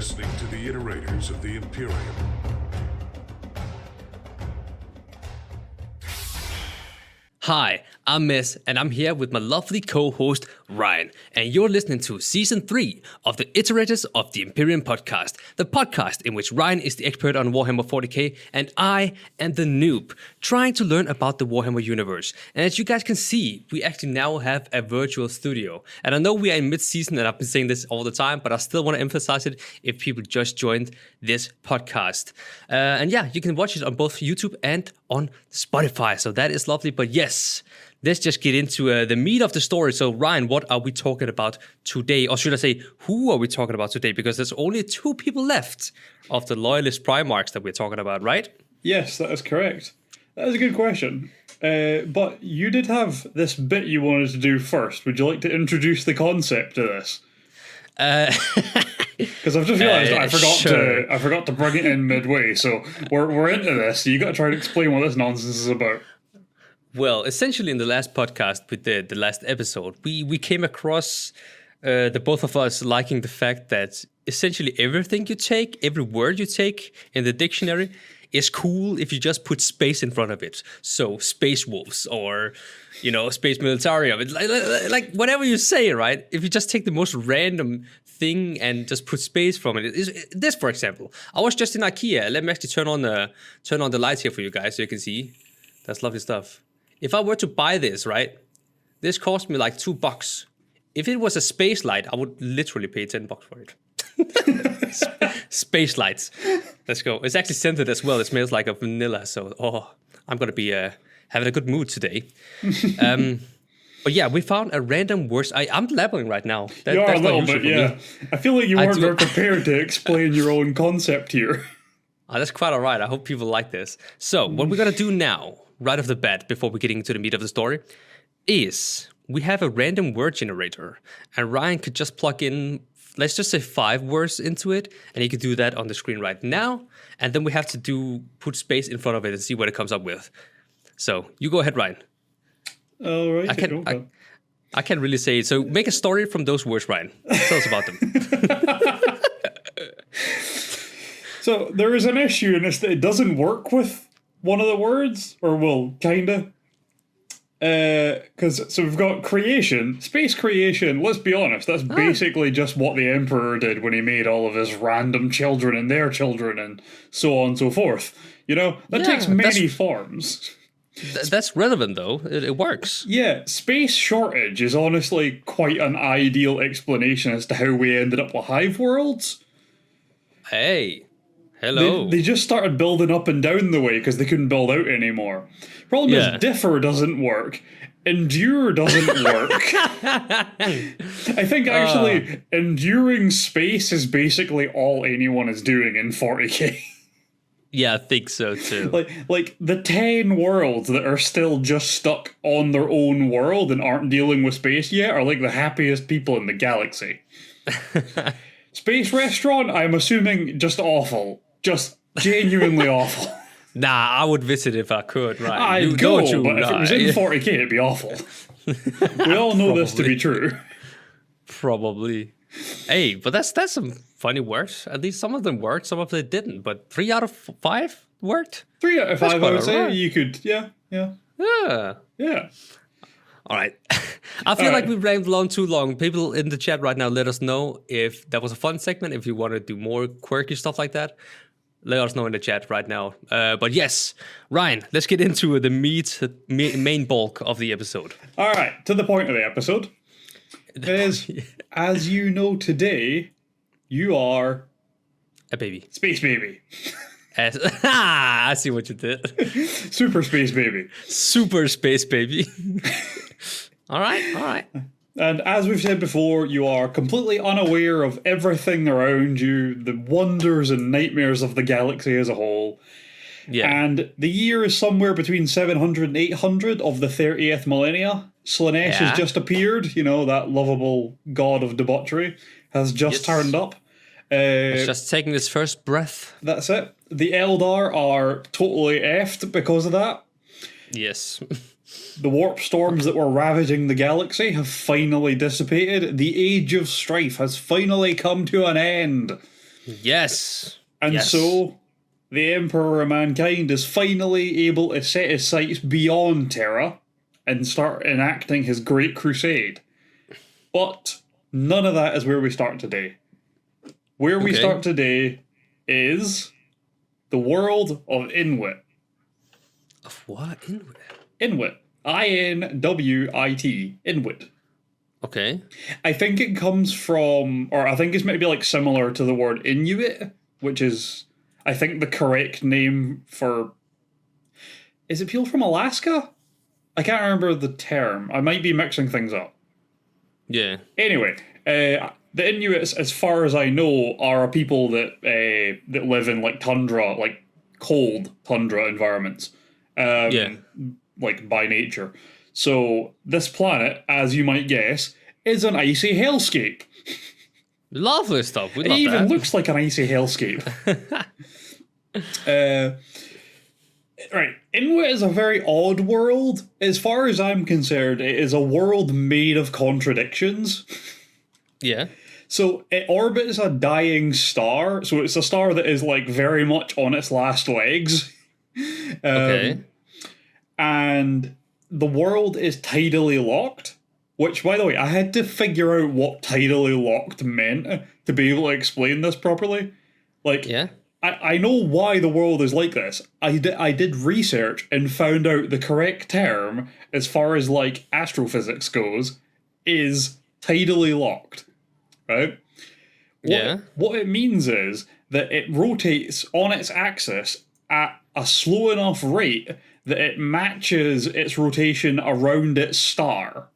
listening to the Iterators of the Imperium. Hi, I'm MEZ, and I'm here with my lovely co-host, Ryan, and you're listening to Season 3 of the Iterators of the Imperium podcast, the podcast in which Ryan is the expert on Warhammer 40K, and I am the noob, trying to learn about the Warhammer universe. And as you guys can see, we actually now have a virtual studio. And I know we are in mid-season, and I've been saying this all the time, but I still want to emphasize it if people just joined this podcast. And yeah, you can watch it on both YouTube and on Spotify, so that is lovely. But yes, let's just get into the meat of the story. So Ryan, what are we talking about today? Or should I say, who are we talking about today? Because there's only 2 people left of the loyalist Primarchs that we're talking about, right? Yes, that is correct. That is a good question. But you did have this bit you wanted to do first. Would you like to introduce the concept to this? Because I've just realised I forgot to bring it in midway. So we're into this. So you got to try to explain what this nonsense is about. Well, essentially in the last podcast we did, the last episode, we came across the both of us liking the fact that essentially everything you take, every word you take in the dictionary is cool if you just put space in front of it. So space wolves or, space militarium, like whatever you say, right? If you just take the most random thing and just put space from it. This, for example, I was just in IKEA. Let me actually turn on the lights here for you guys so you can see. That's lovely stuff. If I were to buy this, right, this cost me like $2. If it was a space light, I would literally pay $10 for it. Space lights. Let's go. It's actually scented as well. It smells like a vanilla. So, I'm going to be having a good mood today. But yeah, we found a random word. I'm blabbering right now. You are a little bit, yeah. I feel like you weren't very prepared to explain your own concept here. Oh, that's quite all right. I hope people like this. So, what we're going to do now, right off the bat, before we get into the meat of the story, is we have a random word generator. And Ryan could just plug in, let's just say 5 words into it. And he could do that on the screen right now. And then we have to put space in front of it and see what it comes up with. So, you go ahead, Ryan. All right. I can't really say it. So, make a story from those words, Ryan. Tell us about them. So, there is an issue in this that it doesn't work with one of the words, or well, kinda. So we've got creation, space creation. Let's be honest, that's basically just what the Emperor did when he made all of his random children and their children and so on and so forth. That takes many forms. That's relevant, though. It works. Yeah, space shortage is honestly quite an ideal explanation as to how we ended up with hive worlds. Hey. Hello. They just started building up and down the way because they couldn't build out anymore. Problem is, differ doesn't work. Endure doesn't work. I think actually enduring space is basically all anyone is doing in 40k. Yeah, I think so too. Like the 10 worlds that are still just stuck on their own world and aren't dealing with space yet are like the happiest people in the galaxy. Space restaurant, I'm assuming just awful. Just genuinely awful. Nah, I would visit if I could, right? I'd go, but if it was in 40k, it'd be awful. We all know this to be true. Probably. Hey, but that's some funny words. At least some of them worked, some of them didn't. But 3 out of 5 worked? 3 out of 5, I would say. You could, yeah. All right. I feel like we rambled on too long. People in the chat right now, let us know if that was a fun segment, if you want to do more quirky stuff like that. Let us know in the chat right now. But yes, Ryan, let's get into the main bulk of the episode. All right, to the point of the episode. As you know today, you are... a baby. Space baby. I see what you did. Super space baby. Super space baby. All right. And as we've said before, you are completely unaware of everything around you, the wonders and nightmares of the galaxy as a whole. Yeah. And the year is somewhere between 700 and 800 of the 30th millennia. Slanesh has just appeared, that lovable god of debauchery has just turned up. It's just taking its first breath. That's it. The Eldar are totally effed because of that. Yes. The warp storms that were ravaging the galaxy have finally dissipated. The Age of Strife has finally come to an end. Yes. And yes. so the Emperor of Mankind is finally able to set his sights beyond Terra and start enacting his Great Crusade. But none of that is where we start today. Where we start today is the world of Inuit. Of what? Inuit? Inuit. INWIT. Inuit. Okay. I think it comes from, or I think it's maybe like similar to the word Inuit, which is, I think, the correct name for. Is it people from Alaska? I can't remember the term. I might be mixing things up. Yeah. Anyway, the Inuits, as far as I know, are a people that live in like tundra, like cold tundra environments. Like by nature. So this planet, as you might guess, is an icy hellscape. Lovely stuff. We It love even that. looks like an icy hellscape. Right. Inuit is a very odd world. As far as I'm concerned, it is a world made of contradictions. Yeah. So it orbits a dying star. So it's a star that is like very much on its last legs. Okay. And the world is tidally locked. Which, by the way, I had to figure out what tidally locked meant to be able to explain this properly. Like, Yeah. I know why the world is like this. I did research and found out the correct term, as far as, like, astrophysics goes, is tidally locked. Right? What it means is that it rotates on its axis at a slow enough rate that it matches its rotation around its star.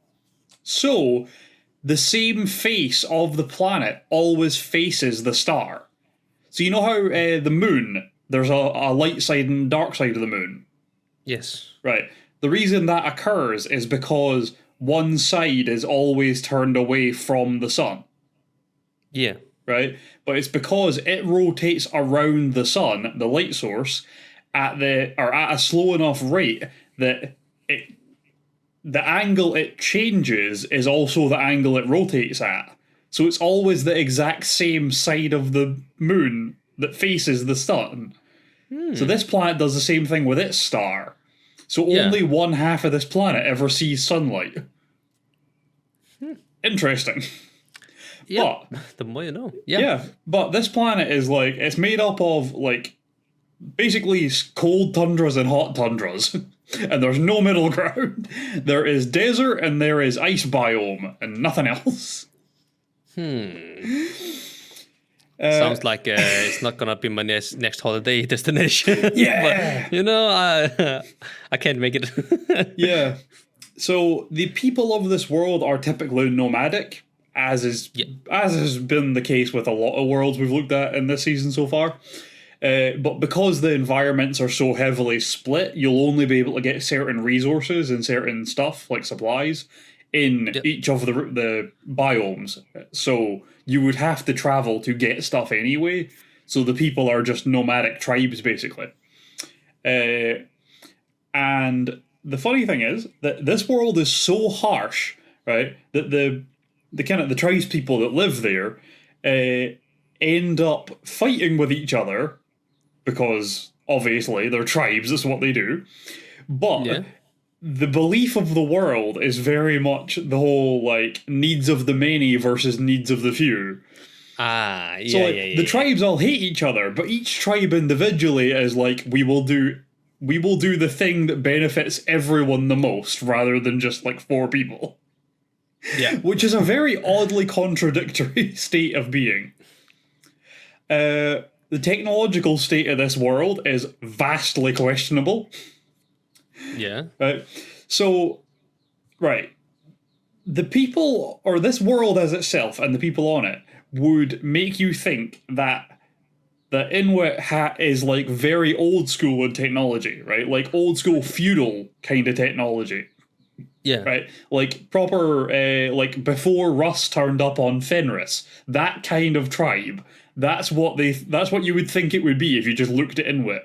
So, the same face of the planet always faces the star. So you know how the moon, there's a light side and dark side of the moon? Yes. Right. The reason that occurs is because one side is always turned away from the sun. Yeah. Right? But it's because it rotates around the sun, the light source, at a slow enough rate that the angle it changes is also the angle it rotates at. So it's always the exact same side of the moon that faces the sun. So this planet does the same thing with its star. So only one half of this planet ever sees sunlight. Interesting. Yeah. But, the more you know. yeah, but this planet is like, it's made up of like basically cold tundras and hot tundras. And there's no middle ground. There is desert and there is ice biome and nothing else. Sounds like it's not gonna be my next holiday destination. Yeah. But, you know, I can't make it. Yeah. So the people of this world are typically nomadic, as has been the case with a lot of worlds we've looked at in this season so far. But because the environments are so heavily split, you'll only be able to get certain resources and certain stuff, like supplies, in each of the biomes. So you would have to travel to get stuff anyway. So the people are just nomadic tribes, basically. And the funny thing is that this world is so harsh, right, that the tribes people that live there end up fighting with each other, because obviously they're tribes, that's what they do. But the belief of the world is very much the whole, like, needs of the many versus needs of the few. The tribes all hate each other, but each tribe individually is like, we will do the thing that benefits everyone the most, rather than just like 4 people. Yeah. Which is a very oddly contradictory state of being. The technological state of this world is vastly questionable. Yeah. Right. So, right. The people, or this world as itself and the people on it, would make you think that the Inuit is like very old school in technology, right? Like old school feudal kind of technology. Yeah. Right? Like proper, like before Russ turned up on Fenris. That kind of tribe. That's what you would think it would be if you just looked at Inuit.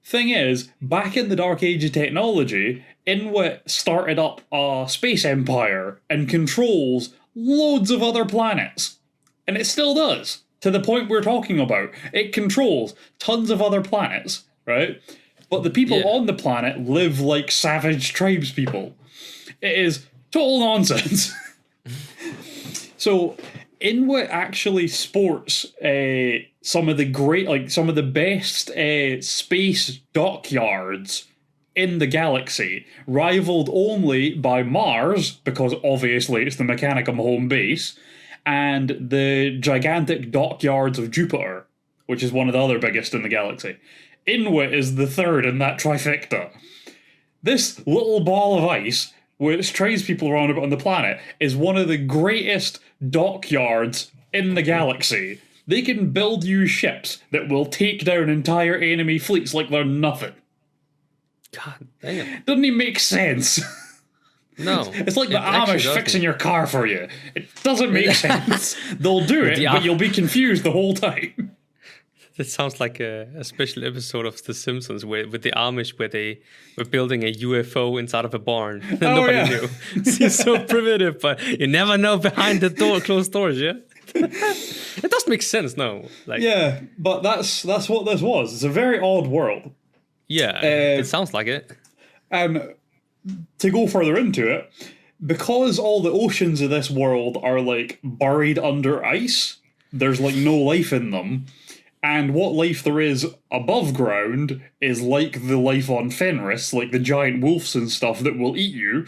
Thing is, back in the Dark Age of technology, Inuit started up a space empire and controls loads of other planets. And it still does, to the point we're talking about. It controls tons of other planets, right? But the people on the planet live like savage tribes people. It is total nonsense. So, Inuit actually sports some of the best space dockyards in the galaxy, rivaled only by Mars, because obviously it's the Mechanicum home base, and the gigantic dockyards of Jupiter, which is one of the other biggest in the galaxy. Inuit is the third in that trifecta. This little ball of ice, which trades people around about on the planet, is one of the greatest dockyards in the galaxy. They can build you ships that will take down entire enemy fleets like they're nothing. God damn. Doesn't even make sense. No. It's like the Amish fixing your car for you. It doesn't make sense. They'll do it, but you'll be confused the whole time. That sounds like a special episode of The Simpsons with the Amish, where they were building a UFO inside of a barn. Nobody knew. It's so primitive, but you never know behind the closed doors, yeah? It does make sense, no? Yeah, but that's what this was. It's a very odd world. Yeah, it sounds like it. And to go further into it, because all the oceans of this world are like buried under ice, there's like no life in them. And what life there is above ground is like the life on Fenris, like the giant wolves and stuff that will eat you.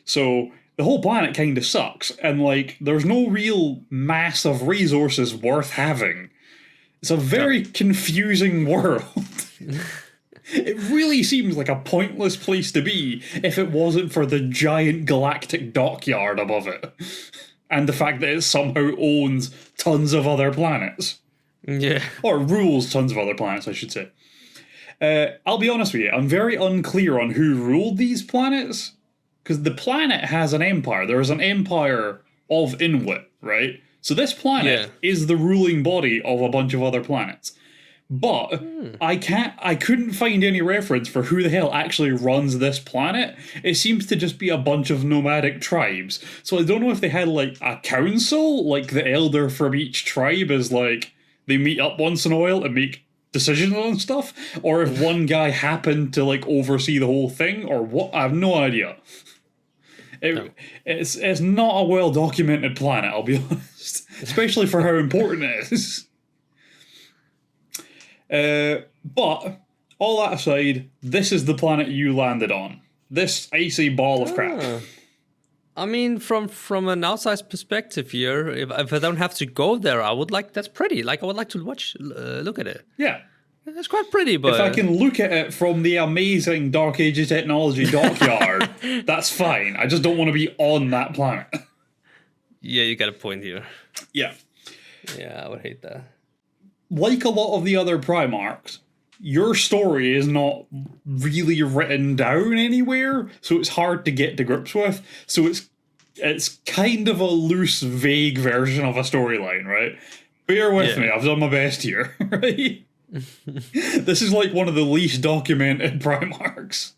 So the whole planet kind of sucks, and like there's no real mass of resources worth having. It's a very confusing world. It really seems like a pointless place to be if it wasn't for the giant galactic dockyard above it. And the fact that it somehow owns tons of other planets. Yeah. Or rules tons of other planets, I should say. I'll be honest with you, I'm very unclear on who ruled these planets. Because the planet has an empire. There is an empire of Inuit, right? So this planet is the ruling body of a bunch of other planets. But I couldn't find any reference for who the hell actually runs this planet. It seems to just be a bunch of nomadic tribes. So I don't know if they had like a council, like the elder from each tribe is like, they meet up once in a while and make decisions on stuff, or if one guy happened to like oversee the whole thing, or what. I have no idea. It's not a well documented planet, I'll be honest, especially for how important it is. But all that aside, this is the planet you landed on. This icy ball of crap. I mean, from an outside perspective here, if I don't have to go there, that's pretty. Like, I would like to look at it. Yeah. It's quite pretty, but... If I can look at it from the amazing Dark Ages technology dockyard, that's fine. I just don't want to be on that planet. Yeah, you got a point here. Yeah. Yeah, I would hate that. Like a lot of the other Primarchs, your story is not really written down anywhere, so it's hard to get to grips with. So it's kind of a loose, vague version of a storyline, right? Bear with me, I've done my best here, right? This is like one of the least documented Primarchs.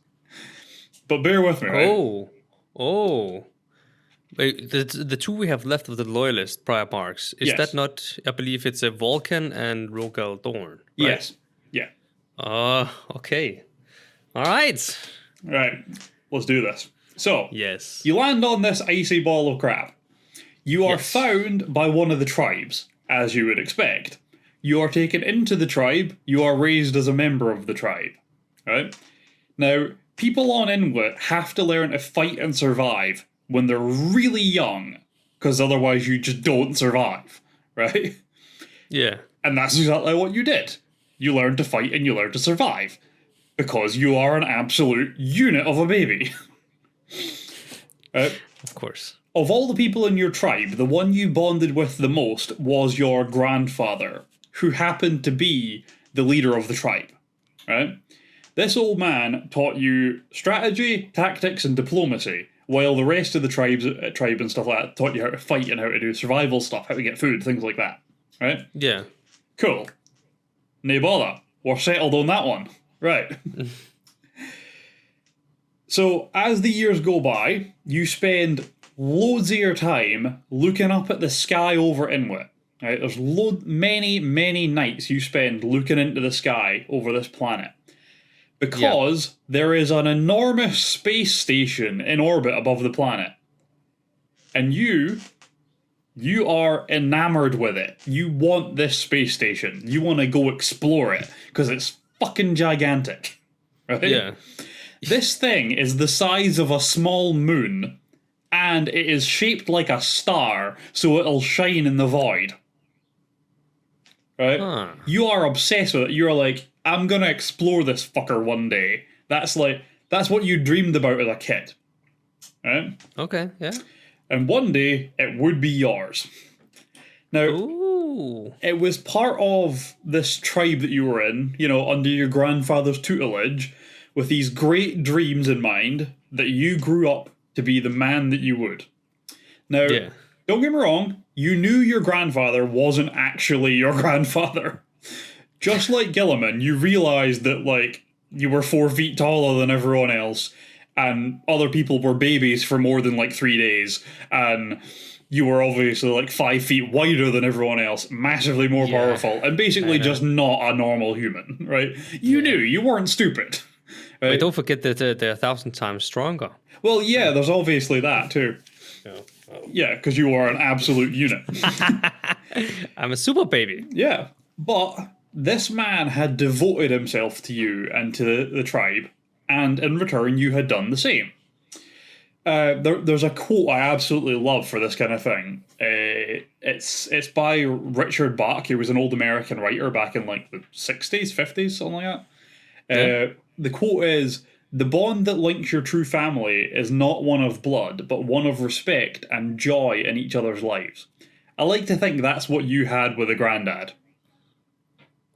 But bear with me, right? Oh. Wait, the two we have left of the Loyalist Primarchs, is that not, I believe it's a Vulcan and Rogal Dorn, right? Yes. Yeah. Okay. All right. Right. Let's do this. So, yes, you land on this icy ball of crap. You are found by one of the tribes, as you would expect. You are taken into the tribe. You are raised as a member of the tribe. Right? Now, people on Inuit have to learn to fight and survive when they're really young, because otherwise you just don't survive. Right? Yeah. And that's exactly what you did. You learned to fight and you learned to survive. Because you are an absolute unit of a baby. Of course. Of all the people in your tribe, the one you bonded with the most was your grandfather, who happened to be the leader of the tribe. Right? This old man taught you strategy, tactics, and diplomacy, while the rest of the tribe and stuff like that taught you how to fight and how to do survival stuff, how to get food, things like that. Right? Yeah. Cool. No bother. We're settled on that one. Right. So, as the years go by, you spend loads of your time looking up at the sky over Inuit. Right? There's many nights you spend looking into the sky over this planet. Because there is an enormous space station in orbit above the planet. And you are enamored with it. You want this space station. You want to go explore it. Because it's fucking gigantic. Right? Yeah. This thing is the size of a small moon. And it is shaped like a star. So it'll shine in the void. Right? Huh. You are obsessed with it. You're like, I'm gonna explore this fucker one day. That's what you dreamed about as a kid. Right? Okay, yeah. And one day, it would be yours. Now, Ooh. it was part of this tribe that you were in, under your grandfather's tutelage, with these great dreams in mind, that you grew up to be the man that you would. Now, don't get me wrong, you knew your grandfather wasn't actually your grandfather. Just like Gilliman, you realised that, you were 4 feet taller than everyone else, and other people were babies for more than, 3 days, and you were obviously, 5 feet wider than everyone else, massively more powerful, and basically just not a normal human, right? You knew, you weren't stupid. Right? Wait, don't forget that they're 1,000 times stronger. Well, yeah, there's obviously that, too. Yeah, because you are an absolute unit. I'm a super baby. Yeah, but this man had devoted himself to you and to the tribe, and in return you had done the same. There's a quote I absolutely love for this kind of thing. It's by Richard Bach. He was an old American writer back in the 60s, 50s, something like that. The quote is, "The bond that links your true family is not one of blood, but one of respect and joy in each other's lives." I like to think that's what you had with a granddad.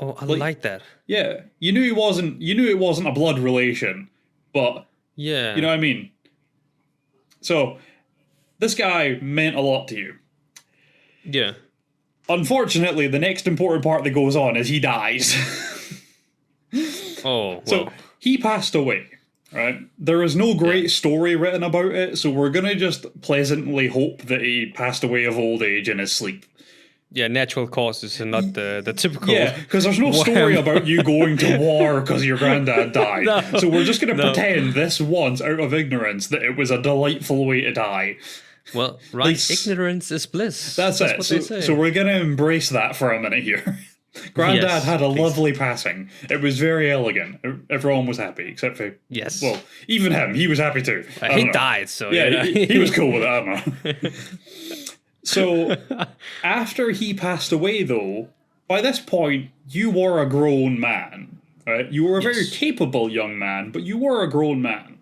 Oh, I like that. Yeah, you knew it wasn't a blood relation, but yeah, you know what I mean. So, this guy meant a lot to you. Yeah. Unfortunately, the next important part that goes on is he dies. Oh, well. So he passed away. Right? There is no great story written about it, so we're gonna just pleasantly hope that he passed away of old age in his sleep. Yeah, natural causes and not the typical. Yeah, because there's no story about you going to war because your granddad died. No, so we're just going to pretend this once, out of ignorance, that it was a delightful way to die. Well, right, ignorance is bliss. That's it. What they say. So we're going to embrace that for a minute here. Granddad had a lovely passing. It was very elegant. Everyone was happy, except for... Yes. Well, even him. He was happy too. He died, so... Yeah, he was cool with it. I don't know. So, after he passed away, though, by this point, you were a grown man. Right? You were a very capable young man, but you were a grown man.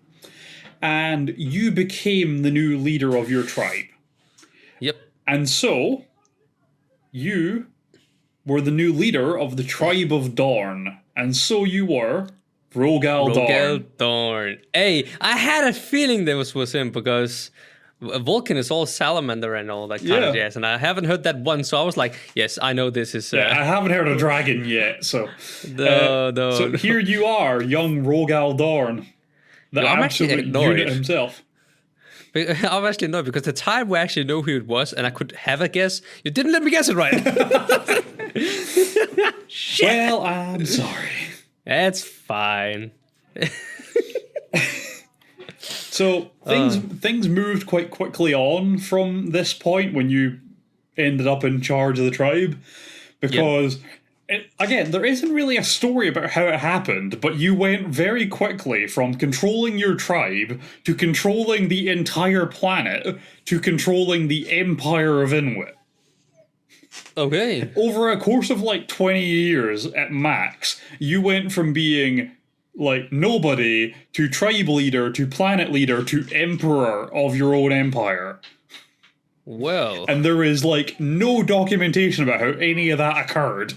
And you became the new leader of your tribe. Yep. And so, you were the new leader of the tribe of Dorn. And so you were Rogal Dorn. Rogal Dorn. Hey, I had a feeling that was him because... Vulcan is all salamander and all that kind of jazz, and I haven't heard that one, so I was like, yes, I know this is... I haven't heard a dragon yet, so... No. So here you are, young Rogal Dorn, the absolute unit himself. I'm actually annoyed, because the time we actually know who it was, and I could have a guess, you didn't let me guess it right. Shit. Well, I'm sorry. That's fine. So things moved quite quickly on from this point when you ended up in charge of the tribe, because again, there isn't really a story about how it happened, but you went very quickly from controlling your tribe to controlling the entire planet to controlling the Empire of Inuit. Okay. Over a course of 20 years at max, you went from being nobody to tribe leader to planet leader to emperor of your own empire. Well. And there is no documentation about how any of that occurred.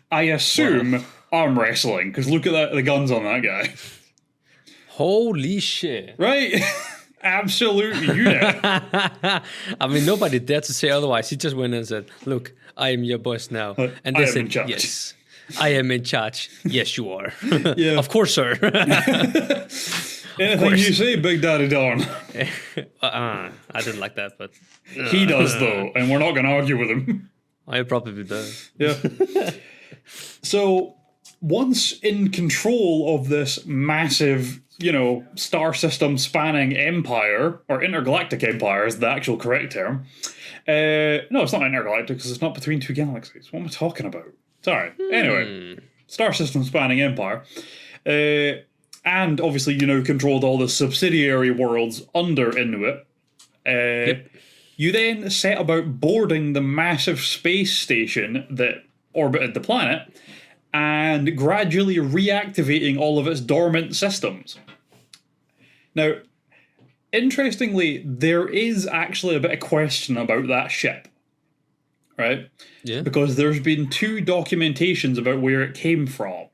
I assume arm wrestling, because look at the guns on that guy. Holy shit. Right? Absolute unit. I mean, nobody dared to say otherwise. He just went and said, "Look, I am your boss now." And they said, "Yes, I am in charge." Yes, you are. Yeah. Of course, sir. Anything you say, Big Daddy Dorn. I didn't like that, but He does, though, and we're not going to argue with him. I probably does. Yeah. So, once in control of this massive, star system spanning empire, or intergalactic empire is the actual correct term. No, it's not intergalactic because it's not between two galaxies. What am I talking about? Sorry. Anyway, star system spanning empire. And obviously, controlled all the subsidiary worlds under Inuit. Yep. You then set about boarding the massive space station that orbited the planet and gradually reactivating all of its dormant systems. Now, interestingly, there is actually a bit of question about that ship, right? Yeah. Because there's been 2 documentations about where it came from.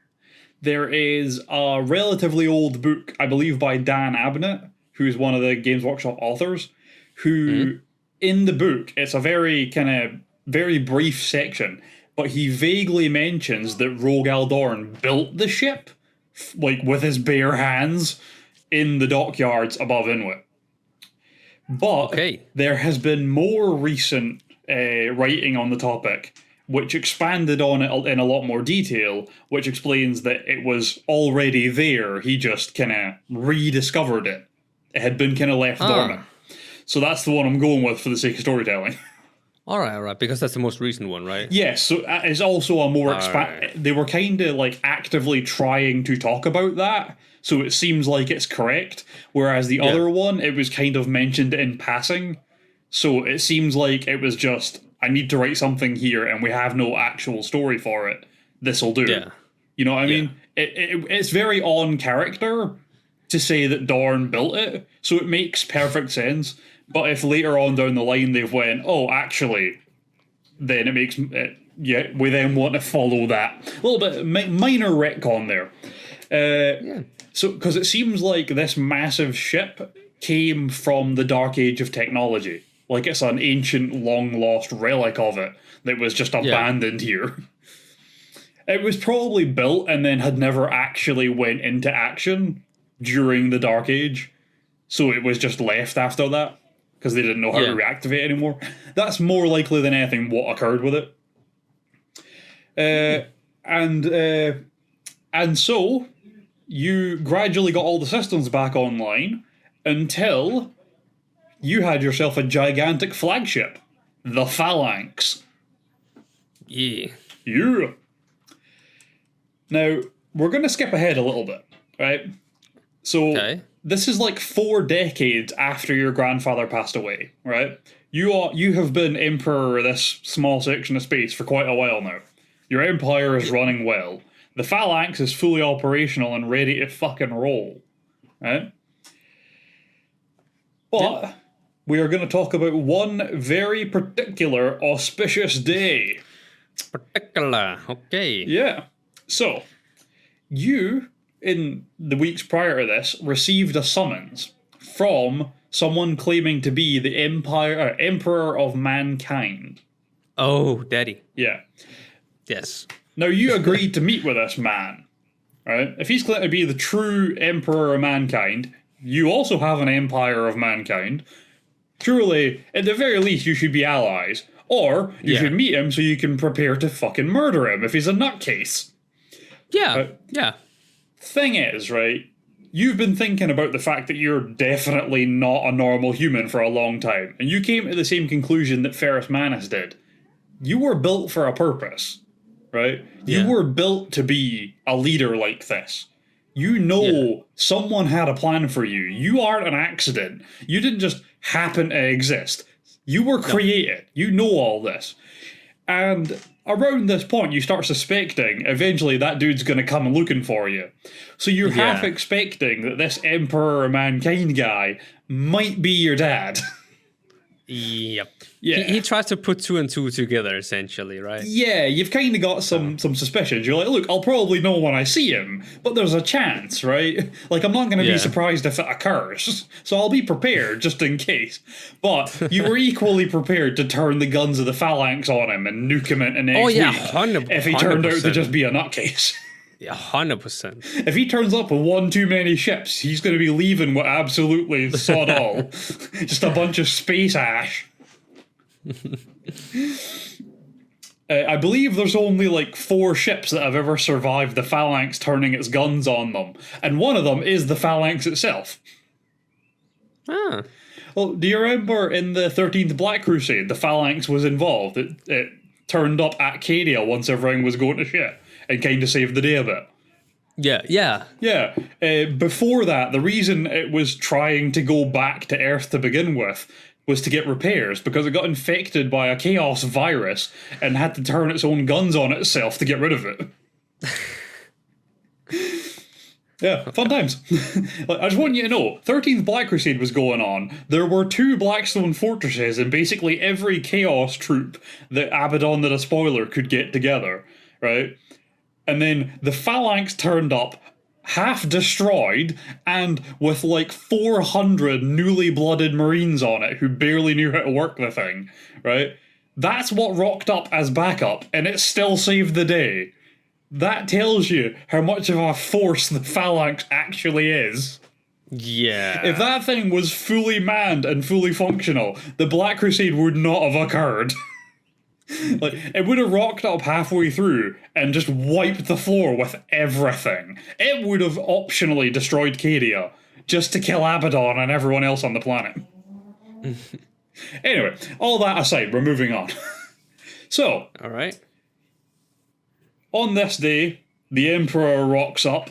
There is a relatively old book, I believe by Dan Abnett, who's one of the Games Workshop authors, who, in the book, it's a very brief section, but he vaguely mentions that Rogal Dorn built the ship, with his bare hands, in the dockyards above Inuit. But there has been more recent writing on the topic, which expanded on it in a lot more detail, which explains that it was already there. He just rediscovered it. It had been left dormant. So that's the one I'm going with for the sake of storytelling. All right, because that's the most recent one, right? Yes, so it's also a more They were actively trying to talk about that, so it seems like it's correct. Whereas the other one, it was mentioned in passing, so it seems like it was just, I need to write something here, and we have no actual story for it. This'll do. Yeah. You know what I mean? It's very on character to say that Dorn built it, so it makes perfect sense. But if later on down the line they've went, oh, actually, then it makes we then want to follow that. A little bit minor retcon there. So, because it seems like this massive ship came from the Dark Age of technology. Like it's an ancient, long-lost relic of it that was just abandoned here. It was probably built and then had never actually went into action during the Dark Age. So it was just left after that, because they didn't know how to reactivate anymore. That's more likely than anything what occurred with it. And so you gradually got all the systems back online until you had yourself a gigantic flagship, the Phalanx. Yeah. Now, we're going to skip ahead a little bit, right? So, this is 4 decades after your grandfather passed away, right? You have been emperor of this small section of space for quite a while now. Your empire is running well. The Phalanx is fully operational and ready to fucking roll, right? But we are going to talk about one very particular auspicious day. Okay. Yeah. So, you, in the weeks prior to this, received a summons from someone claiming to be the Emperor of Mankind. Oh, Daddy. Yeah. Yes. Now, you agreed to meet with this man, right? If he's claimed to be the true Emperor of Mankind, you also have an Empire of Mankind. Surely, at the very least, you should be allies. Or, you should meet him so you can prepare to fucking murder him if he's a nutcase. Yeah, yeah. Thing is, right, you've been thinking about the fact that you're definitely not a normal human for a long time, and you came to the same conclusion that Ferrus Manus did. You were built for a purpose, right? You were built to be a leader like this. You know someone had a plan for you. You aren't an accident. You didn't just happen to exist. You were created. You know all this. And around this point, you start suspecting eventually that dude's going to come looking for you. So you're half expecting that this Emperor of Mankind guy might be your dad. Yep. Yeah. He tries to put 2 and 2 together, essentially, right? Yeah, you've kind of got some suspicions. You're like, look, I'll probably know when I see him, but there's a chance, right? Like, I'm not going to be surprised if it occurs, so I'll be prepared just in case. But you were equally prepared to turn the guns of the Phalanx on him and nuke him into next week 100%. if he turned out to just be a nutcase. 100%. If he turns up with one too many ships, he's going to be leaving with absolutely sod all. Just a bunch of space ash. I believe there's only like 4 ships that have ever survived the Phalanx turning its guns on them, and one of them is the Phalanx itself. Ah. Well, do you remember in the 13th Black Crusade, the Phalanx was involved? It turned up at Cadia once everything was going to shit, and kind of saved the day a bit. Yeah. Before that, the reason it was trying to go back to Earth to begin with was to get repairs, because it got infected by a chaos virus and had to turn its own guns on itself to get rid of it. Yeah, fun times. I just want you to know, 13th Black Crusade was going on. There were 2 Blackstone fortresses and basically every chaos troop that Abaddon the Despoiler could get together, right? And then the Phalanx turned up, half destroyed, and with like 400 newly blooded Marines on it who barely knew how to work the thing, right? That's what rocked up as backup, and it still saved the day. That tells you how much of a force the Phalanx actually is. Yeah. If that thing was fully manned and fully functional, the Black Crusade would not have occurred. Like, it would have rocked up halfway through and just wiped the floor with everything. It would have optionally destroyed Cadia just to kill Abaddon and everyone else on the planet. Anyway, all that aside, we're moving on. So, alright. On this day, the Emperor rocks up.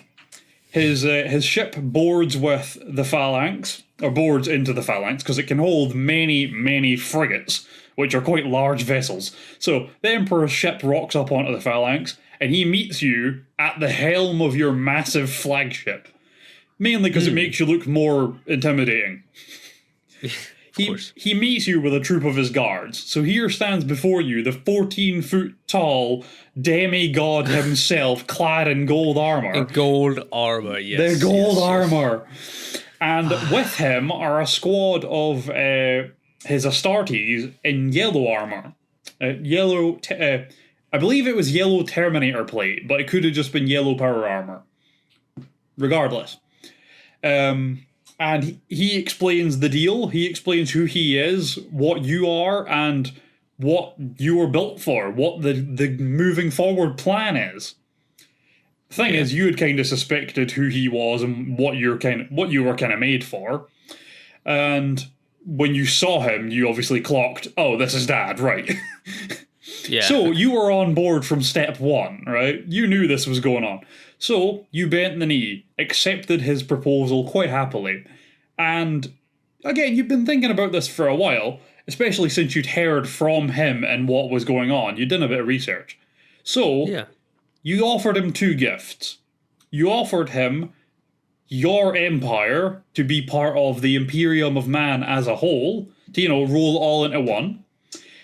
His ship boards with the Phalanx, or boards into the Phalanx, because it can hold many, many frigates, which are quite large vessels. So the Emperor's ship rocks up onto the Phalanx, and he meets you at the helm of your massive flagship. Mainly because it makes you look more intimidating. He meets you with a troop of his guards. So here stands before you the 14-foot-tall demigod himself, clad in gold armor. In gold armor, yes. The gold armor. And with him are a squad of his Astartes in yellow armor. I believe it was yellow Terminator plate, but it could have just been yellow power armor. Regardless. And he explains the deal. He explains who he is, what you are, and what you were built for, what the moving forward plan is. Thing is, you had kind of suspected who he was and what you were kind of made for. And when you saw him, you obviously clocked, oh, this is Dad, right? Yeah. So you were on board from step 1, right? You knew this was going on. So you bent the knee, accepted his proposal quite happily. And again, you've been thinking about this for a while, especially since you'd heard from him and what was going on. You'd done a bit of research. So you offered him 2 gifts. You offered him your empire to be part of the Imperium of Man as a whole, to, roll all into one.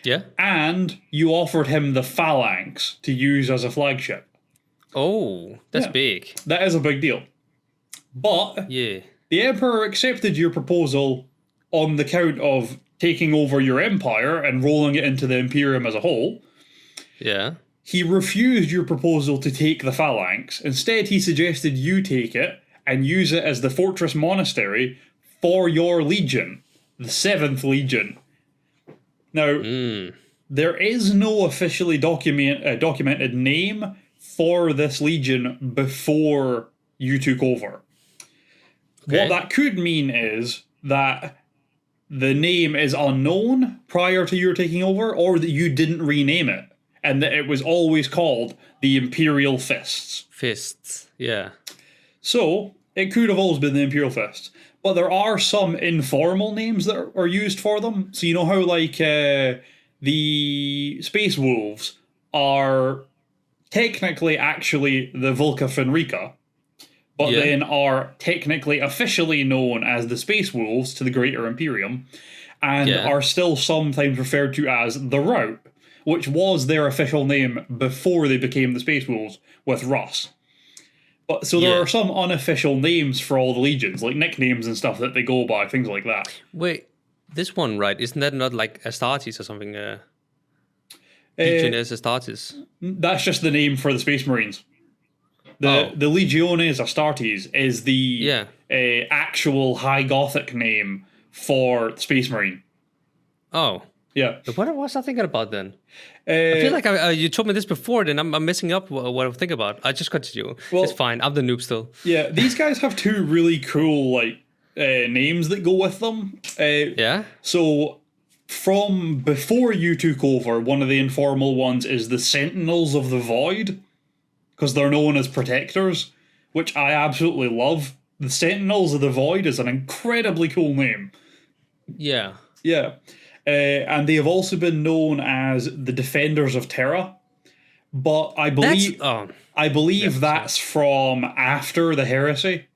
Yeah. And you offered him the Phalanx to use as a flagship. Oh, that's big. That is a big deal. But the Emperor accepted your proposal on the count of taking over your empire and rolling it into the Imperium as a whole. Yeah. He refused your proposal to take the Phalanx. Instead, he suggested you take it and use it as the fortress monastery for your legion, the 7th Legion. Now, there is no officially documented name for this legion before you took over. Okay. What that could mean is that the name is unknown prior to your taking over, or that you didn't rename it, and that it was always called the Imperial Fists. Fists, yeah. So, it could have always been the Imperial Fists. But there are some informal names that are used for them. So you know how, like, the Space Wolves are technically actually the Vulca Fenrica, but then are technically officially known as the Space Wolves to the Greater Imperium, and are still sometimes referred to as the Rout, which was their official name before they became the Space Wolves with Russ. But so there are some unofficial names for all the legions, like nicknames and stuff that they go by, things like that. Wait, this one, right? Isn't that not like Astartes or something? Legiones Astartes. That's just the name for the Space Marines. The Legiones Astartes is the actual High Gothic name for Space Marine. Oh. Yeah. What was I thinking about then? I feel like you told me this before, then I'm messing up what I'm thinking about. I just continue. Well, it's fine. I'm the noob still. Yeah, these guys have two really cool names that go with them. So from before you took over, one of the informal ones is the Sentinels of the Void, because they're known as protectors, which I absolutely love. The Sentinels of the Void is an incredibly cool name. Yeah. Yeah. And they have also been known as the Defenders of Terra, but I believe that's from after the Heresy.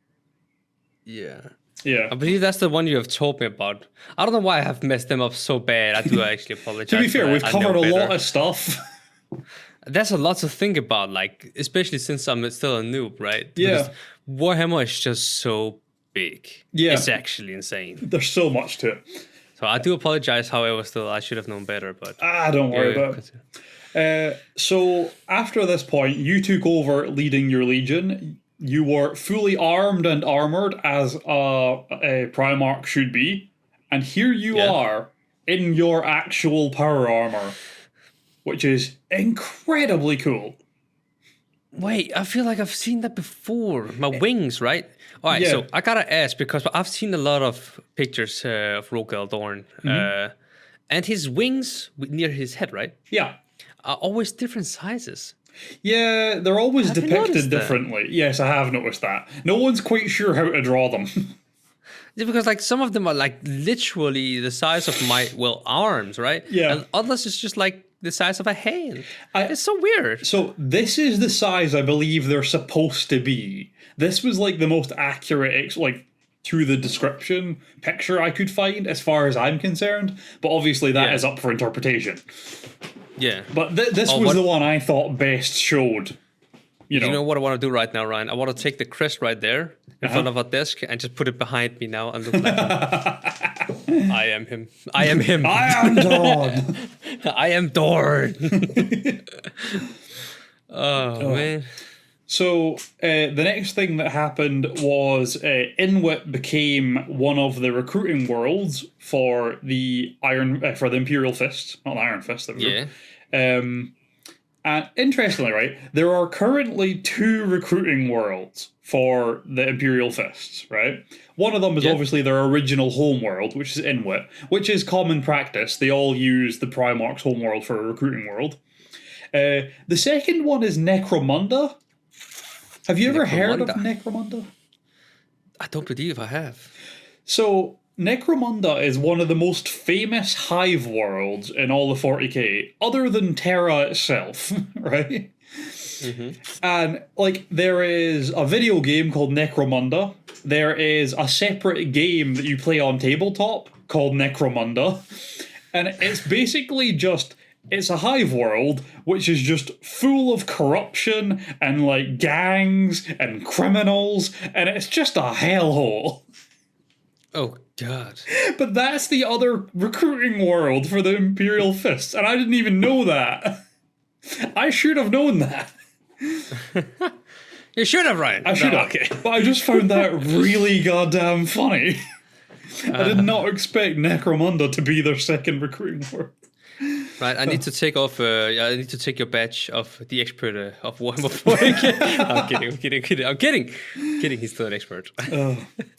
Yeah. Yeah. I believe that's the one you have told me about. I don't know why I have messed them up so bad. I do actually apologize. To be fair, we've covered a lot of stuff. There's a lot to think about, like, especially since I'm still a noob, right? Yeah. Because Warhammer is just so big. Yeah. It's actually insane. There's so much to it. So I do apologize, however, still, I should have known better, but... don't worry about it. So, after this point, you took over leading your legion. You were fully armed and armoured, as a Primarch should be. And here you are, in your actual power armour, which is incredibly cool. Wait, I feel like I've seen that before. My wings, right? All right, so I gotta ask, because I've seen a lot of pictures of Rogal Dorn, and his wings near his head, right? Yeah. Are always different sizes. Yeah, they're always depicted differently. Yes, I have noticed that. No one's quite sure how to draw them. Yeah, because like some of them are like literally the size of my arms, right? Yeah. And others is just like the size of a hand. It's so weird. So this is the size I believe they're supposed to be. This was like the most accurate, to the description picture I could find as far as I'm concerned. But obviously that is up for interpretation. Yeah. But this was the one I thought best showed. You know what I want to do right now, Ryan? I want to take the crest right there in front of our desk and just put it behind me now and look like him. I am him. I am him. I am Dorn. I am Dorn. Oh, man. So the next thing that happened was Inwit became one of the recruiting worlds for the Imperial Fist, not the Iron Fist. And interestingly, right, there are currently 2 recruiting worlds for the Imperial Fists, right? One of them is obviously their original home world, which is Inwit, which is common practice. They all use the Primarch's home world for a recruiting world. The second one is Necromunda. Have you ever heard of Necromunda? I don't believe I have. So, Necromunda is one of the most famous hive worlds in all of 40k, other than Terra itself, right? And, there is a video game called Necromunda. There is a separate game that you play on tabletop called Necromunda. And it's basically just... It's a hive world which is just full of corruption and gangs and criminals, and it's just a hellhole. Oh God. But that's the other recruiting world for the Imperial Fists, and I didn't even know that. I should have known that. You should have, Ryan. I should have. Okay. But I just found that really goddamn funny. I did not expect Necromunda to be their second recruiting world. Right, I need to take off. I need to take your badge of the expert of Warhammer 40K. I'm kidding. He's still an expert.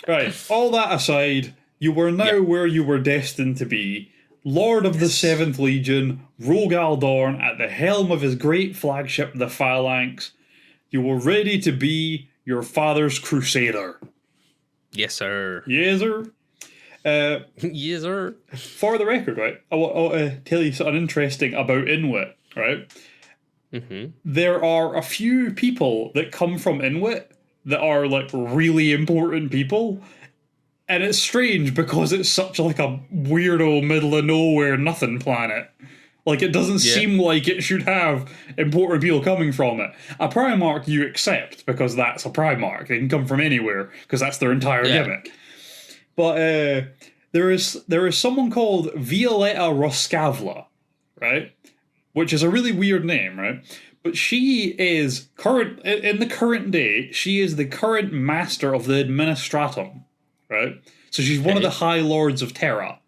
Right. All that aside, you were now where you were destined to be. Lord of the 7th Legion, Rogal Dorn, at the helm of his great flagship, the Phalanx. You were ready to be your father's crusader. Yes, sir. Yes, sir. Yes, sir. For the record, right, I want to tell you something interesting about Inwit, right? There are a few people that come from Inwit that are really important people, and it's strange because it's such a weirdo middle of nowhere nothing planet. It doesn't seem like it should have important people coming from it. A Primarch you accept because that's a Primarch. They can come from anywhere because that's their entire gimmick. But there is someone called Violetta Roscavla, right? Which is a really weird name, right? But she is in the current day, she is the current master of the Administratum, right? So she's one of the High Lords of Terra.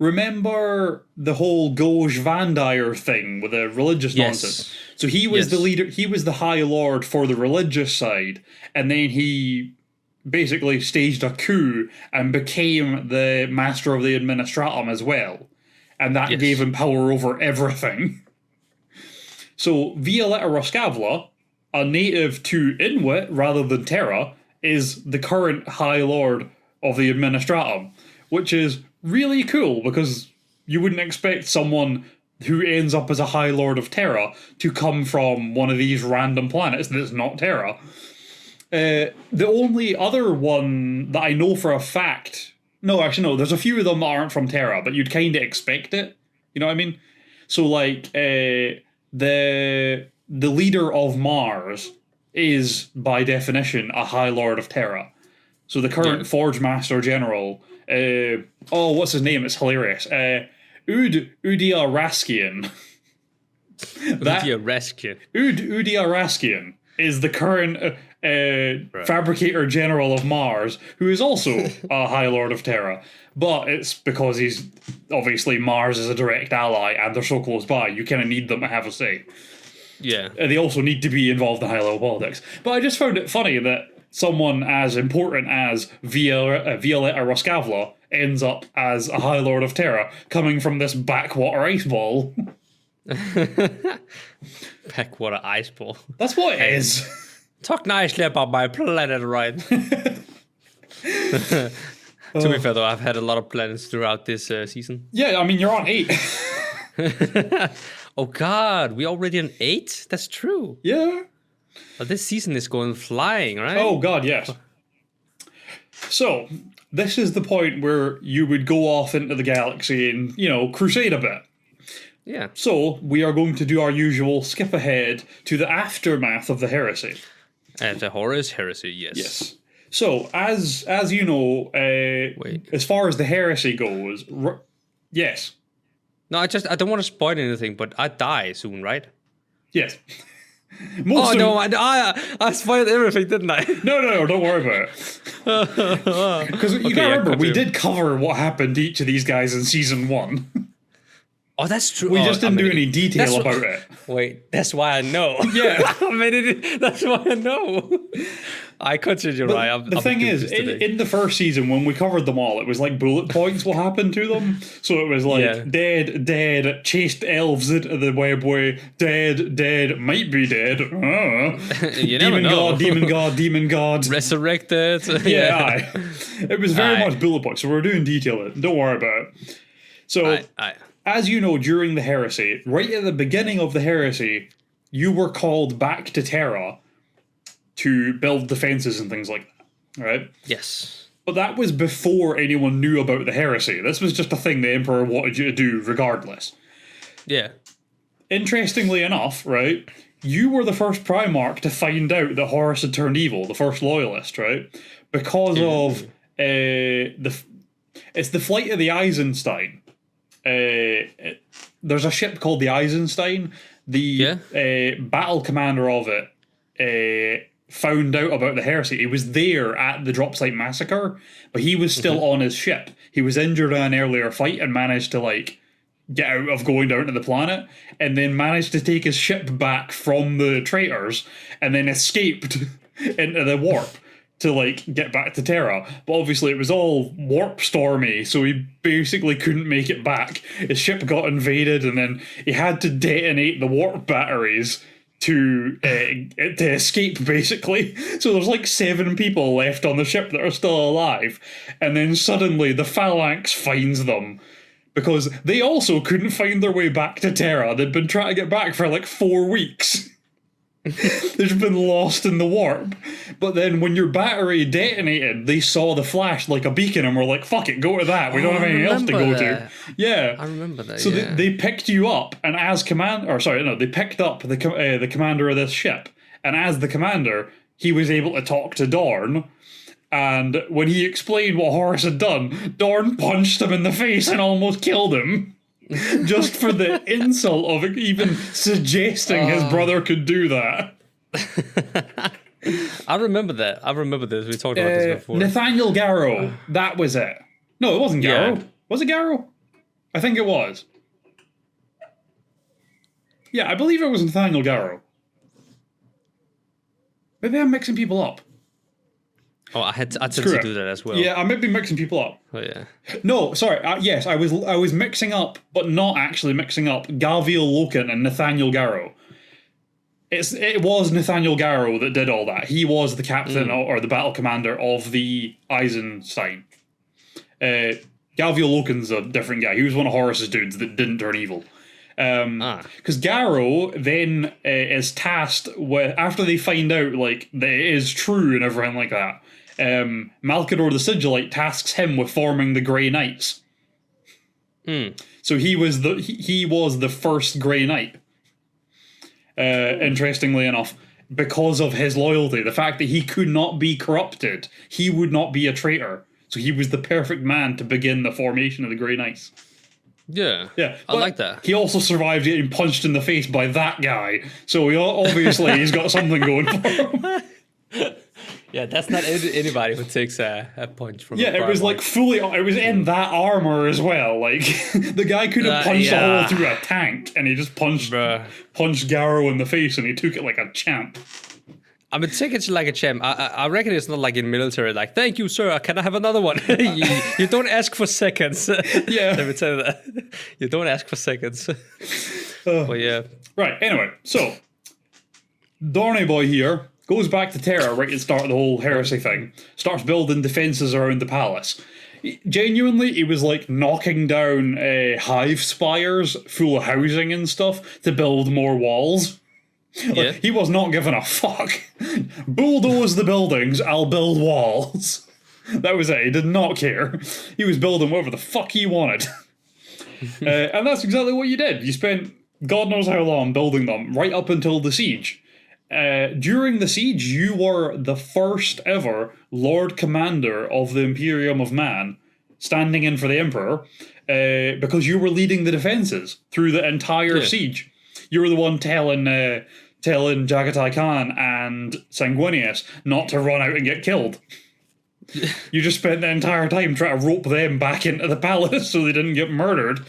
Remember the whole Gauge Vandire thing with the religious nonsense? So he was the leader, he was the High Lord for the religious side, and then he basically staged a coup and became the master of the Administratum as well. And that gave him power over everything. So Violetta Roscavla, a native to Inuit rather than Terra, is the current High Lord of the Administratum, which is really cool because you wouldn't expect someone who ends up as a High Lord of Terra to come from one of these random planets that's not Terra. The only other one that I know for a fact... No, actually, no, there's a few of them that aren't from Terra, but you'd kind of expect it. You know what I mean? So, like, the leader of Mars is, by definition, a High Lord of Terra. So the current Forge Master General... what's his name? It's hilarious. Udia Raskian. Udia Raskian is the current Fabricator General of Mars, who is also a High Lord of Terra. But it's because he's obviously Mars is a direct ally and they're so close by, you kind of need them to have a say. Yeah. They also need to be involved in high level politics. But I just found it funny that someone as important as Violetta Roscavla ends up as a High Lord of Terra, coming from this backwater ice ball. Backwater ice ball. That's what it is. Talk nicely about my planet, right? To be fair, though, I've had a lot of planets throughout this season. Yeah, I mean, you're on 8. Oh, God, we already on 8? That's true. Yeah. But this season is going flying, right? Oh, God, yes. So, this is the point where you would go off into the galaxy and, crusade a bit. Yeah. So, we are going to do our usual skip ahead to the aftermath of the heresy. The Horus heresy, yes. Yes. So, as you know, as far as the heresy goes, yes. No, I don't want to spoil anything, but I die soon, right? Yes. I spoiled everything, didn't I? No, don't worry about it. Because you gotta remember, we did cover what happened to each of these guys in season 1. Oh, that's true. We just didn't do any detail about it. Wait, that's why I know. Yeah. That's why I know. I continue, right? The thing is, in the first season, when we covered them all, it was like bullet points what happened to them. So it was like, dead, chased elves into the webway, dead, might be dead. You never know. Demon god. Resurrected. Yeah, it was very much bullet points, so we're doing detail. Don't worry about it. So... As you know, during the heresy, right at the beginning of the heresy, you were called back to Terra to build defenses and things like that, right? Yes. But that was before anyone knew about the heresy. This was just a thing the Emperor wanted you to do regardless. Yeah. Interestingly enough, right, you were the first Primarch to find out that Horus had turned evil, the first loyalist, right? Because of it's the flight of the Eisenstein. There's a ship called the Eisenstein. The battle commander of it found out about the heresy. He was there at the drop site massacre, but he was still on his ship. He was injured in an earlier fight and managed to get out of going down to the planet, and then managed to take his ship back from the traitors, and then escaped into the warp to get back to Terra. But obviously it was all warp stormy, so he basically couldn't make it back. His ship got invaded, and then he had to detonate the warp batteries to escape, basically. So there's 7 people left on the ship that are still alive, and then suddenly the Phalanx finds them because they also couldn't find their way back to Terra. They'd been trying to get back for 4 weeks. They've been lost in the warp. But then when your battery detonated, they saw the flash like a beacon and were like, fuck it, go to that. We don't have anything else to go to. Yeah. I remember that, So they picked you up, and as they picked up the commander of this ship. And as the commander, he was able to talk to Dorn. And when he explained what Horus had done, Dorn punched him in the face and almost killed him. just for the insult of even suggesting his brother could do that. I remember that. I remember this. We talked about this before. Nathaniel Garrow. That was it. No, it wasn't Garrow. Yeah. Was it Garrow? I think it was. Yeah, I believe it was Nathaniel Garrow. Maybe I'm mixing people up. Oh, I had to do that as well. Yeah, I might be mixing people up. Oh, yeah. No, sorry. Yes, I was mixing up, but not actually mixing up Gaviel Loken and Nathaniel Garrow. It was Nathaniel Garrow that did all that. He was the captain or the battle commander of the Eisenstein. Gaviel Loken's a different guy. He was one of Horus's dudes that didn't turn evil. Because Garrow then is tasked with, after they find out like that it is true and everything like that, Malkador the Sigillite tasks him with forming the Grey Knights. So he was the first Grey Knight. Interestingly enough, because of his loyalty, the fact that he could not be corrupted, he would not be a traitor. So he was the perfect man to begin the formation of the Grey Knights. Yeah. Yeah. I like that. He also survived getting punched in the face by that guy. So obviously he's got something going for him. Yeah, that's not anybody who takes a punch from. Yeah, it was like fully. It was in that armor as well. Like the guy could have punched a hole through a tank, and he just punched Garrow in the face, and he took it like a champ. I mean, take it like a champ. I reckon it's not like in military, like, thank you, sir, can I have another one? you don't ask for seconds. Yeah. Let me tell you that. You don't ask for seconds. But yeah. Right, anyway, so Dorny Boy here goes back to Terra right at the start of the whole heresy thing, starts building defences around the palace. Genuinely, he was like knocking down hive spires full of housing and stuff to build more walls. Yeah. He was not giving a fuck. Bulldoze the buildings, I'll build walls. That was it. He did not care. He was building whatever the fuck he wanted. And that's exactly what you did. You spent God knows how long building them, right up until the siege. During the siege, you were the first ever Lord Commander of the Imperium of Man, standing in for the Emperor, because you were leading the defences through the entire siege. You were the one telling Jagatai Khan and Sanguinius not to run out and get killed. You just spent the entire time trying to rope them back into the palace so they didn't get murdered.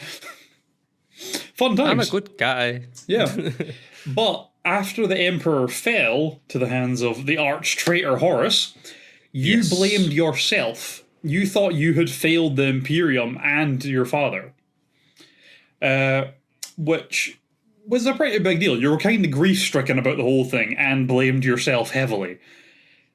Fun times. I'm a good guy. Yeah. But after the Emperor fell to the hands of the arch-traitor Horus, you blamed yourself. You thought you had failed the Imperium and your father. Which was a pretty big deal. You were kind of grief-stricken about the whole thing and blamed yourself heavily.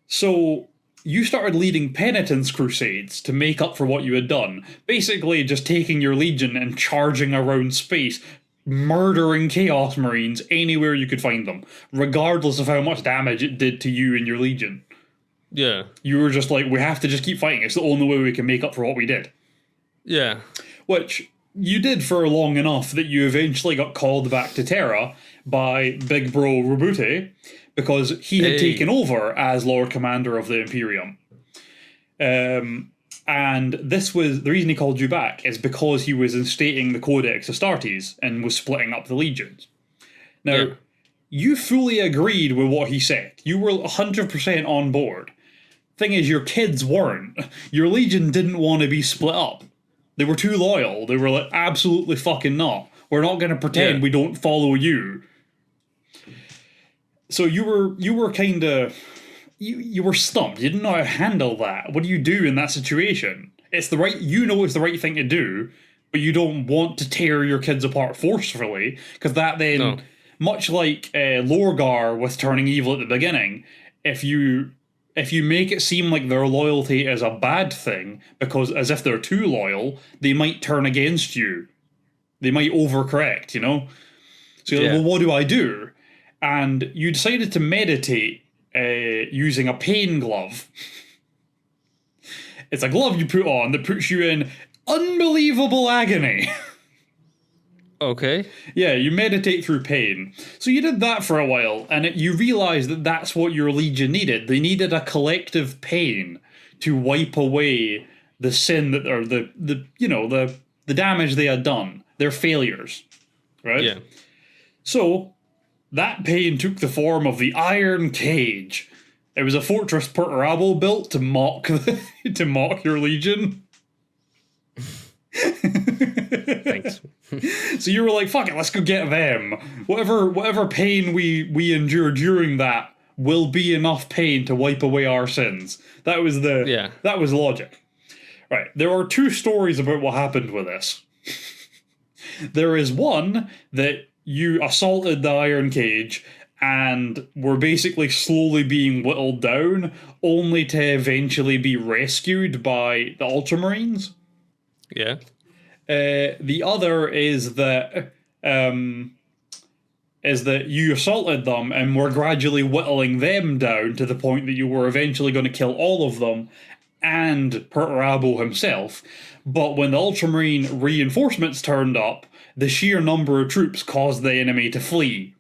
So you started leading penitence crusades to make up for what you had done. Basically just taking your legion and charging around space, murdering Chaos Marines anywhere you could find them, regardless of how much damage it did to you and your legion. Yeah. You were just like, we have to just keep fighting. It's the only way we can make up for what we did. Yeah. Which you did for long enough that you eventually got called back to Terra by Big Bro Rabute, because he had taken over as Lord Commander of the Imperium. And this was the reason he called you back is because he was instating the Codex Astartes and was splitting up the legions. Now, you fully agreed with what he said. You were 100% on board. Thing is, your kids weren't. Your legion didn't want to be split up. They were too loyal. They were like, absolutely fucking not. We're not going to pretend we don't follow you. So you were kind of... You were stumped. You didn't know how to handle that. What do you do in that situation? It's the right... You know it's the right thing to do, but you don't want to tear your kids apart forcefully, because that then... No. Much like Lorgar with turning evil at the beginning, if you make it seem like their loyalty is a bad thing, because as if they're too loyal, they might turn against you. They might overcorrect, you know? So you're like, well, what do I do? And you decided to meditate using a pain glove. It's a glove you put on that puts you in unbelievable agony. Okay. Yeah, you meditate through pain. So you did that for a while, and you realised that that's what your legion needed. They needed a collective pain to wipe away the sin that, or the damage they had done. they're failures, right? Yeah. So that pain took the form of the Iron Cage. It was a fortress Perturabo built to mock to mock your legion. Thanks. So you were like, "Fuck it, let's go get them." Whatever pain we endure during that will be enough pain to wipe away our sins. That was logic. Right. There are two stories about what happened with this. There is one that you assaulted the Iron Cage and were basically slowly being whittled down, only to eventually be rescued by the Ultramarines. Yeah. The other is that you assaulted them and were gradually whittling them down to the point that you were eventually going to kill all of them and Perturabo himself. But when the Ultramarine reinforcements turned up, the sheer number of troops caused the enemy to flee.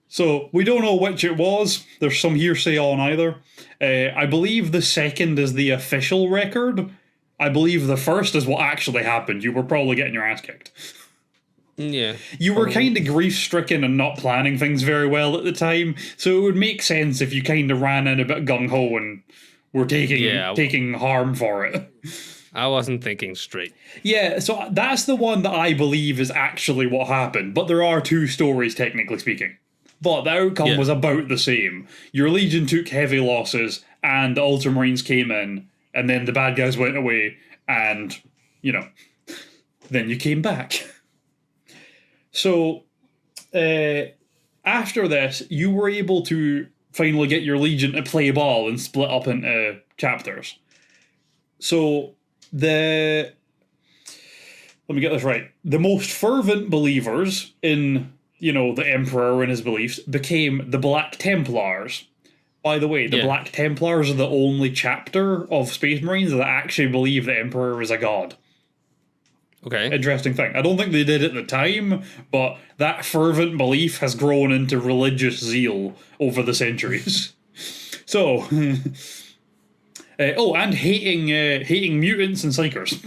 So, we don't know which it was. There's some hearsay on either. I believe the second is the official record. I believe the first is what actually happened. You were probably getting your ass kicked. Yeah. You were kind of grief-stricken and not planning things very well at the time, so it would make sense if you kind of ran in a bit gung-ho and were taking harm for it. I wasn't thinking straight. Yeah, so that's the one that I believe is actually what happened, but there are two stories, technically speaking. But the outcome was about the same. Your legion took heavy losses, and the Ultramarines came in, and then the bad guys went away, and, then you came back. So, after this, you were able to finally get your legion to play ball and split up into chapters. So, let me get this right. The most fervent believers in, the Emperor and his beliefs became the Black Templars. By the way, the Black Templars are the only chapter of Space Marines that actually believe the Emperor is a god. Okay. Interesting thing. I don't think they did at the time, but that fervent belief has grown into religious zeal over the centuries. So, and hating mutants and psychers.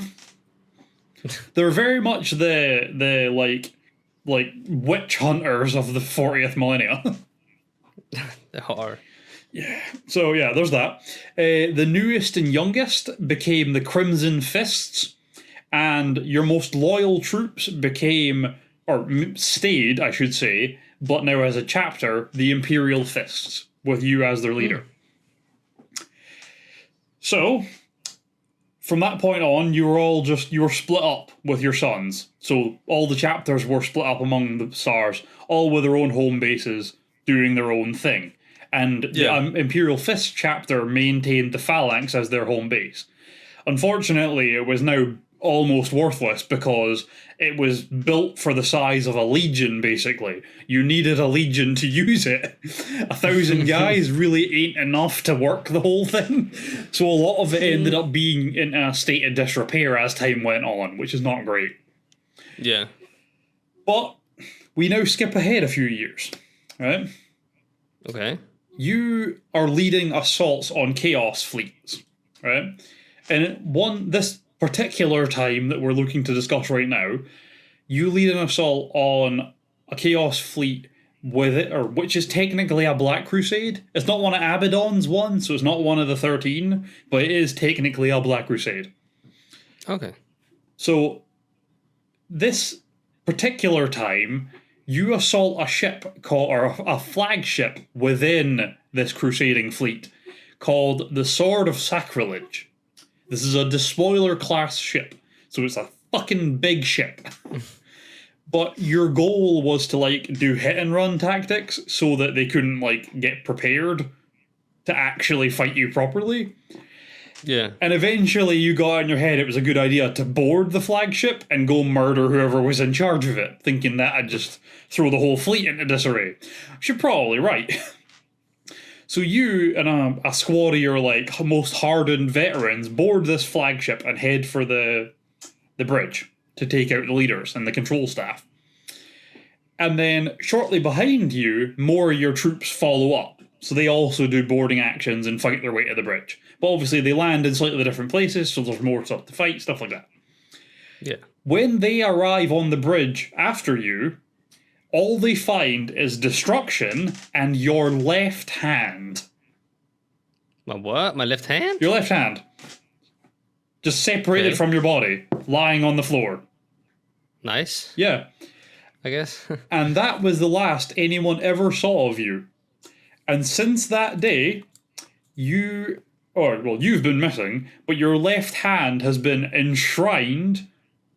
They're very much the witch hunters of the 40th millennia. They are. Yeah. So yeah, there's that. The newest and youngest became the Crimson Fists. And your most loyal troops became, or stayed, I should say, but now as a chapter, the Imperial Fists, with you as their leader. So, from that point on, you were split up with your sons. So, all the chapters were split up among the stars, all with their own home bases, doing their own thing. And the Imperial Fist chapter maintained the Phalanx as their home base. Unfortunately, it was now almost worthless because it was built for the size of a legion, basically. You needed a legion to use it. 1,000 guys really ain't enough to work the whole thing. So a lot of it ended up being in a state of disrepair as time went on, which is not great. Yeah. But we now skip ahead a few years, right? Okay. You are leading assaults on Chaos fleets, right? And this particular time that we're looking to discuss right now, you lead an assault on a Chaos fleet which is technically a Black Crusade. It's not one of Abaddon's one, so it's not one of the 13, but it is technically a Black Crusade. Okay. So, this particular time, you assault a ship or a flagship within this crusading fleet called the Sword of Sacrilege. This is a despoiler class ship, so it's a fucking big ship. But your goal was to do hit and run tactics so that they couldn't get prepared to actually fight you properly. Yeah. And eventually you got in your head it was a good idea to board the flagship and go murder whoever was in charge of it, thinking that'd just throw the whole fleet into disarray. You're probably right. So you and a squad of your most hardened veterans board this flagship and head for the bridge to take out the leaders and the control staff. And then shortly behind you, more of your troops follow up. So they also do boarding actions and fight their way to the bridge. But obviously they land in slightly different places, so there's more stuff to fight, stuff like that. Yeah. When they arrive on the bridge after you, all they find is destruction and your left hand. My what? My left hand? Your left hand. Just separated from your body, lying on the floor. Nice. Yeah. I guess. And that was the last anyone ever saw of you. And since that day, you've been missing, but your left hand has been enshrined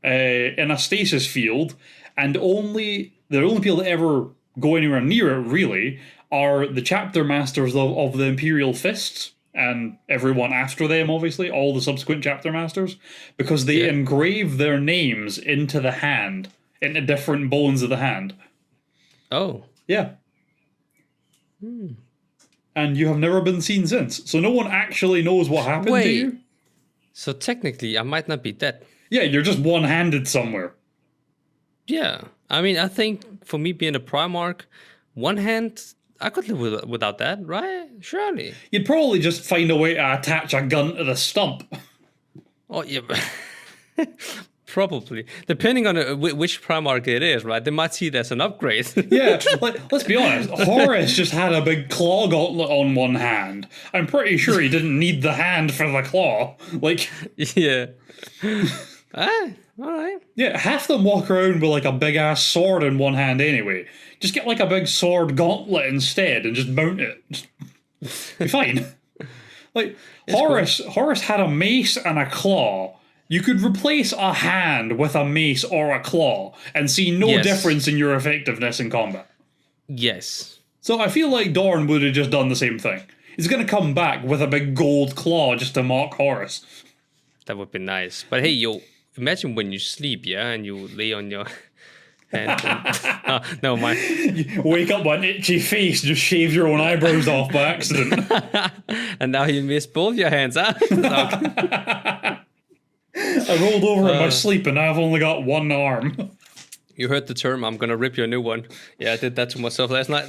in a stasis field, and the only people that ever go anywhere near it, really, are the chapter masters of the Imperial Fists, and everyone after them, obviously, all the subsequent chapter masters, because they engrave their names into the hand, into different bones of the hand. Oh. Yeah. And you have never been seen since. So no one actually knows what happened to you. So technically, I might not be dead. Yeah, you're just one-handed somewhere. Yeah. I mean, I think for me being a Primarch, one hand, I could live without that, right? Surely. You'd probably just find a way to attach a gun to the stump. Oh, yeah. Probably. Depending on which Primarch it is, right? They might see it as an upgrade. Yeah, let's be honest. Horus just had a big claw gauntlet on one hand. I'm pretty sure he didn't need the hand for the claw. Yeah. Alright. Yeah, half them walk around with like a big ass sword in one hand anyway. Just get like a big sword gauntlet instead and just mount it. Be fine. Horus had a mace and a claw. You could replace a hand with a mace or a claw and see no difference in your effectiveness in combat. Yes. So I feel like Dorn would have just done the same thing. He's going to come back with a big gold claw just to mock Horus. That would be nice. But hey, imagine when you sleep, and you lay on your hand. No, You wake up with an itchy face, just shave your own eyebrows off by accident. And now you miss both your hands, huh? I rolled over in my sleep and I've only got one arm. You heard the term, I'm gonna rip you a new one. Yeah, I did that to myself last night.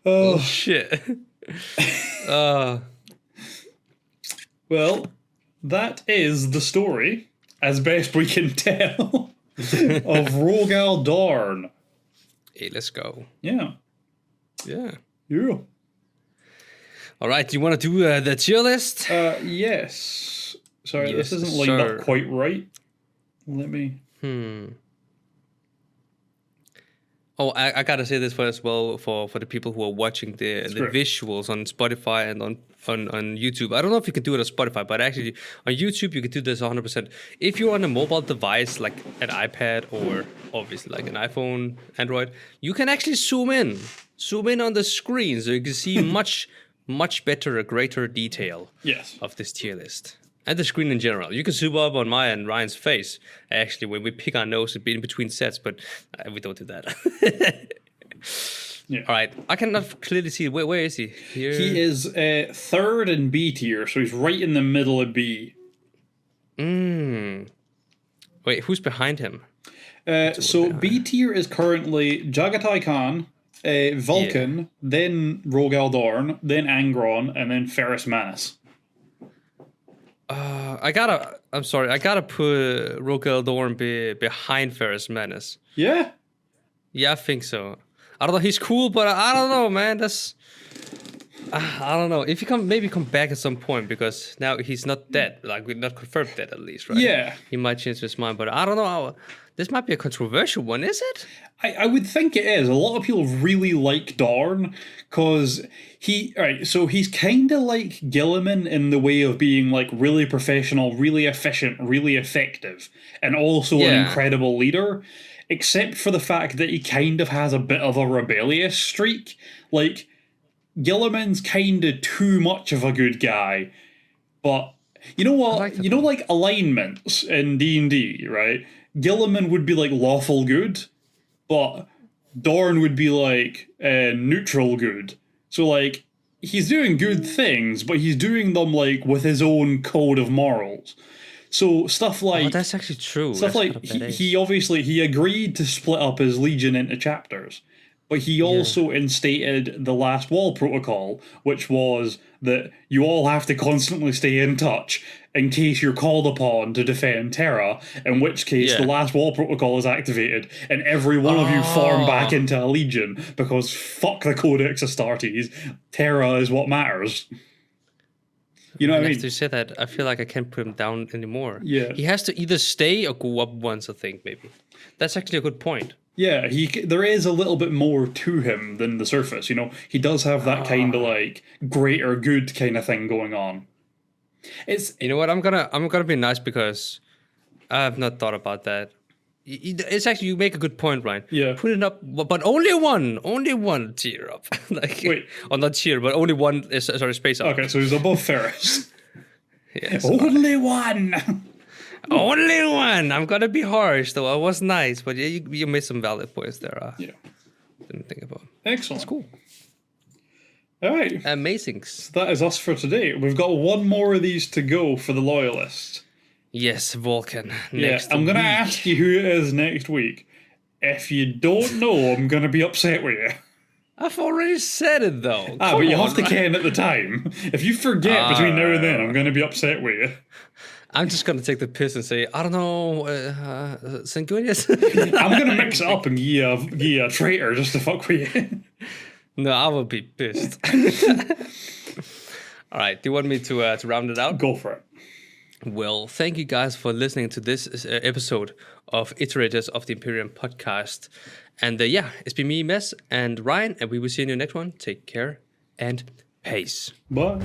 Oh, shit. Well, that is the story, as best we can tell, of Rogal Dorn. Hey, let's go. Yeah. Yeah. Yeah. All right, do you want to do the tier list? Yes. Sorry, this isn't lined up quite right. Let me... Oh, I gotta say this as well for the people who are watching the visuals on Spotify and on YouTube. I don't know if you can do it on Spotify, but actually on YouTube you can do this 100%. If you're on a mobile device like an iPad or obviously like an iPhone, Android, you can actually zoom in on the screen so you can see much better, greater detail of this tier list. And the screen in general. You can zoom up on my and Ryan's face, actually, when we pick our nose and be in between sets, but we don't do that. Yeah. All right, I cannot clearly see. Where is he? Here? He is third in B tier, so he's right in the middle of B. Wait, who's behind him? So B tier is currently Jagatai Khan, Vulcan, then Rogal Dorn, then Angron, and then Ferrus Manus. I gotta put Rogal Dorn behind Ferrus Manus. Yeah? Yeah, I think so. I don't know, he's cool, but I don't know, man. That's... I don't know. If he maybe come back at some point, because now he's not dead. Like, we're not confirmed dead, at least, right? Yeah. He might change his mind, but I don't know. This might be a controversial one, is it? I would think it is. A lot of people really like Dorn, because he's kind of like Gilliman in the way of being, like, really professional, really efficient, really effective, and also an incredible leader, except for the fact that he kind of has a bit of a rebellious streak. Like, Gilliman's kind of too much of a good guy, but you know what? Like like alignments in D&D, right? Gilliman would be like lawful good, but Dorn would be like neutral good. So like he's doing good things, but he's doing them like with his own code of morals. So stuff like that's actually true. Stuff like he obviously agreed to split up his legion into chapters. But he also instated the Last Wall Protocol, which was that you all have to constantly stay in touch in case you're called upon to defend Terra, in which case the Last Wall Protocol is activated and every one of you form back into a legion, because fuck the Codex Astartes, Terra is what matters. You know what I mean? After you say that, I feel like I can't put him down anymore. Yeah. He has to either stay or go up once, I think, maybe. That's actually a good point. Yeah, there is a little bit more to him than the surface, you know? He does have that kind of, like, greater good kind of thing going on. You know what, I'm gonna be nice because I have not thought about that. It's actually, you make a good point, Ryan. Yeah. Put it up, but only one tier up. Like, wait. Or not tier, but only one, space up. Okay, so he's above Ferris. Yes. Only one! Only one! I'm gonna be harsh, though. I was nice, but you made some valid points there. Yeah. Didn't think about. Excellent. That's cool. All right. Amazing. So that is us for today. We've got one more of these to go for the Loyalists. Yes, Vulcan. I'm going to ask you who it is next week. If you don't know, I'm going to be upset with you. I've already said it, though. But you have to ken at the time. If you forget between now and then, I'm going to be upset with you. I'm just going to take the piss and say, I don't know, Sanguinius? I'm going to mix it up and give you a traitor just to fuck with you. No, I will be pissed. All right, do you want me to round it out? Go for it. Well, thank you guys for listening to this episode of Iterators of the Imperium podcast. And it's been me, MEZ, and Ryan, and we will see you in the next one. Take care and peace. Bye.